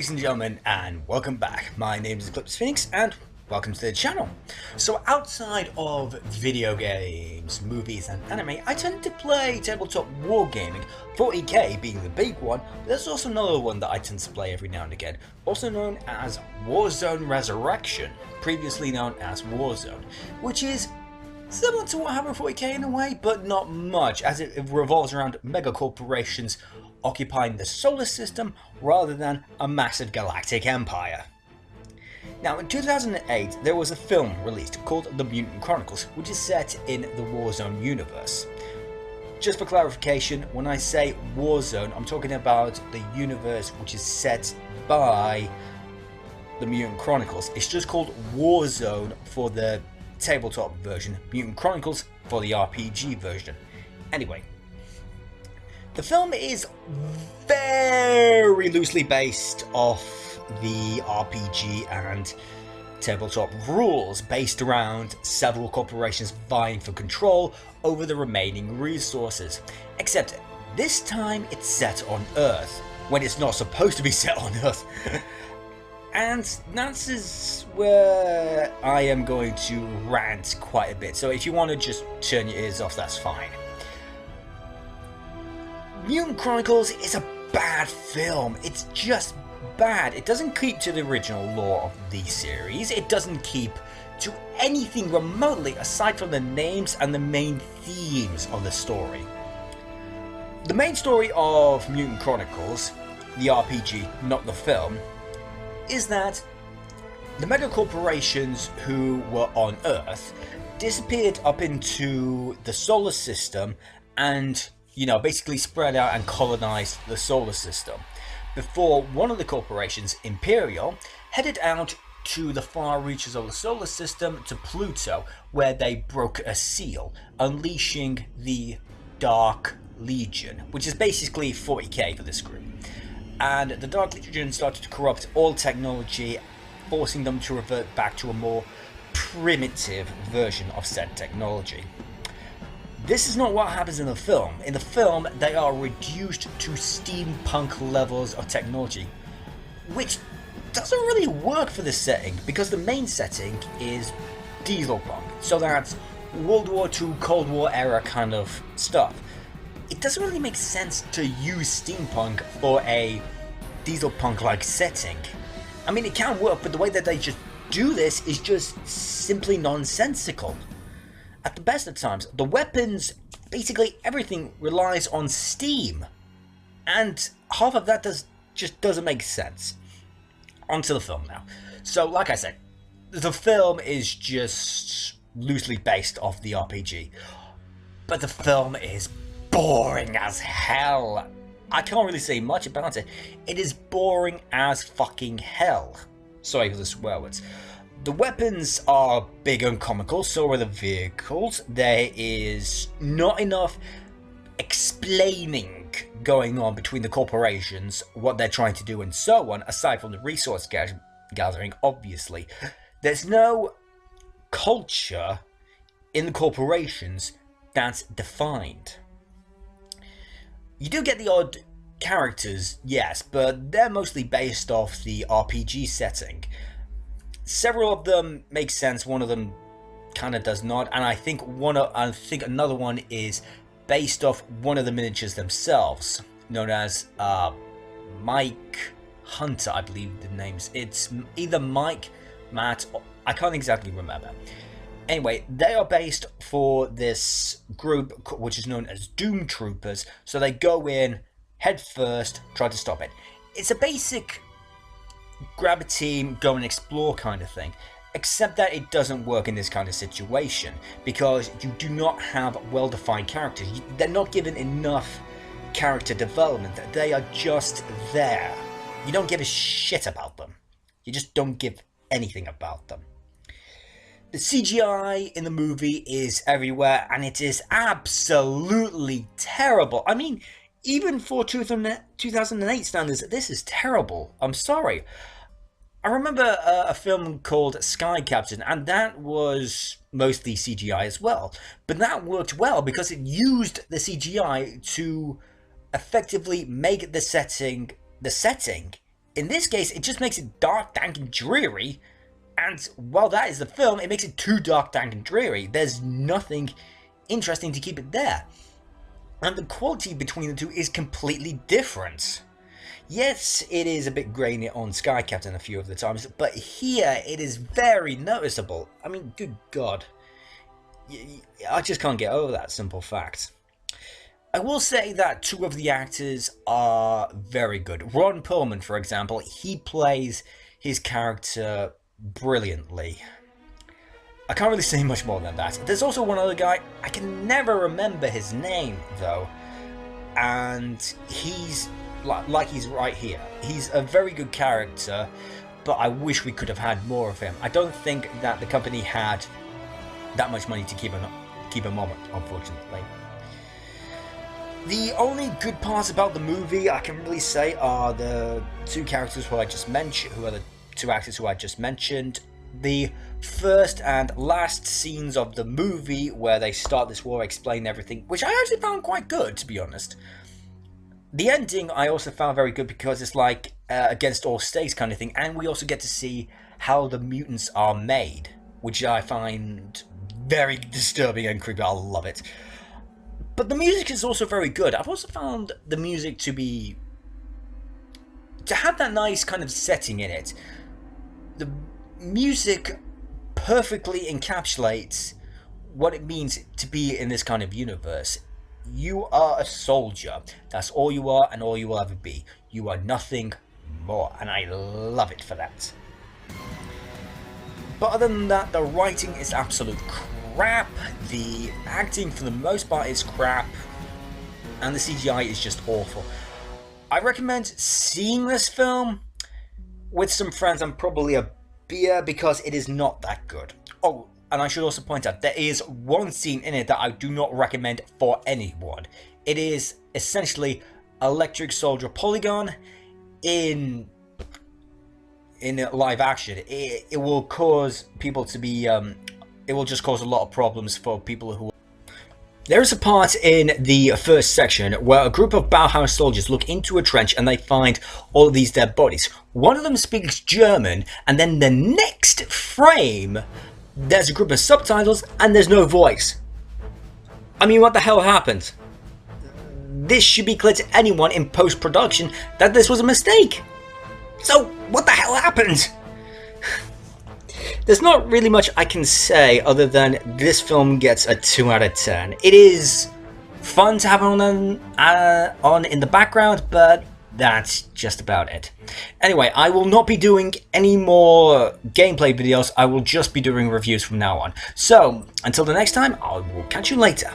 ladies and gentlemen, and welcome back. My name is Eclipse Phoenix, and welcome to the channel. So outside of video games, movies, and anime, I tend to play tabletop wargaming, 40k being the big one, but there's also another one that I tend to play every now and again, also known as Warzone Resurrection, previously known as Warzone, which is similar to what happened in 40k in a way, but not much, as it revolves around mega corporations occupying the solar system rather than a massive galactic empire. Now, in 2008, there was a film released called The Mutant Chronicles, which is set in the Warzone universe. Just for clarification, when I say Warzone, I'm talking about the universe which is set by The Mutant Chronicles. It's just called Warzone for the tabletop version, Mutant Chronicles for the RPG version. Anyway, the film is very loosely based off the RPG and tabletop rules, based around several corporations vying for control over the remaining resources. Except this time it's set on Earth, when it's not supposed to be set on Earth. And that is where I am going to rant quite a bit, so if you want to just turn your ears off, that's fine. Mutant Chronicles is a bad film. It's just bad. It doesn't keep to the original lore of the series. It doesn't keep to anything remotely aside from the names and the main themes of the story. The main story of Mutant Chronicles, the RPG, not the film, is that the mega corporations who were on Earth disappeared up into the solar system and, basically spread out and colonized the solar system before one of the corporations, Imperial, headed out to the far reaches of the solar system to Pluto, where they broke a seal, unleashing the Dark Legion, which is basically 40k for this group. And the Dark Legion started to corrupt all technology, forcing them to revert back to a more primitive version of said technology. This is not what happens in the film. In the film, they are reduced to steampunk levels of technology, which doesn't really work for this setting, because the main setting is diesel punk, so that's World War II, Cold War era kind of stuff. It doesn't really make sense to use steampunk for a diesel punk-like setting. I mean, it can work, but the way that they just do this is just simply nonsensical. At the best of times, the weapons, basically everything, relies on steam, and half of that just doesn't make sense. Onto the film now. So, like I said, the film is just loosely based off the RPG, but the film is boring as hell. I can't really say much about it. It is boring as fucking hell. Sorry for the swear words. The weapons are big and comical, so are the vehicles. There is not enough explaining going on between the corporations, what they're trying to do and so on, aside from the resource gathering, obviously. There's no culture in the corporations that's defined. You do get the odd characters, yes, but they're mostly based off the RPG setting. Several of them make sense, one of them kind of does not, and I think another one is based off one of the miniatures themselves, known as Mike Hunter, I believe the names. It's either Mike, Matt, or I can't exactly remember. Anyway, they are based for this group which is known as Doom Troopers, so they go in head first, try to stop it. It's a basic grab a team, go and explore kind of thing, except that it doesn't work in this kind of situation because you do not have well-defined characters. They're not given enough character development. They are just there. You don't give a shit about them. You just don't give anything about them. The CGI in the movie is everywhere, and it is absolutely terrible. I mean, even for 2008 standards, this is terrible. I'm sorry. I remember a film called Sky Captain, and that was mostly CGI as well. But that worked well because it used the CGI to effectively make the setting In this case, it just makes it dark, dank, and dreary. And while that is the film, it makes it too dark, dank, and dreary. There's nothing interesting to keep it there. And the quality between the two is completely different. Yes, it is a bit grainy on Sky Captain a few of the times, but here it is very noticeable. I mean, good God. I just can't get over that simple fact. I will say that two of the actors are very good. Ron Perlman, for example, he plays his character brilliantly. I can't really say much more than that. There's also one other guy, I can never remember his name though, and he's like he's right here. He's a very good character, but I wish we could have had more of him. I don't think that the company had that much money to keep him on, unfortunately. The only good parts about the movie I can really say are the two characters who I just mentioned, who are the two actors who I just mentioned. The first and last scenes of the movie where they start this war, explain everything, which I actually found quite good, to be honest. The ending I also found very good because it's like against all stakes kind of thing, and we also get to see how the mutants are made, which I find very disturbing and creepy. I love it. But the music is also very good. I've also found the music to have that nice kind of setting in it. The music perfectly encapsulates what it means to be in this kind of universe. You are a soldier. That's all you are and all you will ever be. You are nothing more, and I love it for that. But other than that, the writing is absolute crap, the acting for the most part is crap, and the CGI is just awful. I recommend seeing this film with some friends and probably a beer because it is not that good. Oh, and I should also point out, there is one scene in it that I do not recommend for anyone. It is essentially Electric Soldier Polygon in live action. It will cause people to be it will just cause a lot of problems for people who... There is a part in the first section where a group of Bauhaus soldiers look into a trench and they find all of these dead bodies. One of them speaks German, and then the next frame there's a group of subtitles and there's no voice. I mean, what the hell happened? This should be clear to anyone in post-production that this was a mistake. So, what the hell happened? There's not really much I can say other than this film gets a 2 out of 10. It is fun to have on in the background, but that's just about it. Anyway, I will not be doing any more gameplay videos. I will just be doing reviews from now on. So, until the next time, I will catch you later.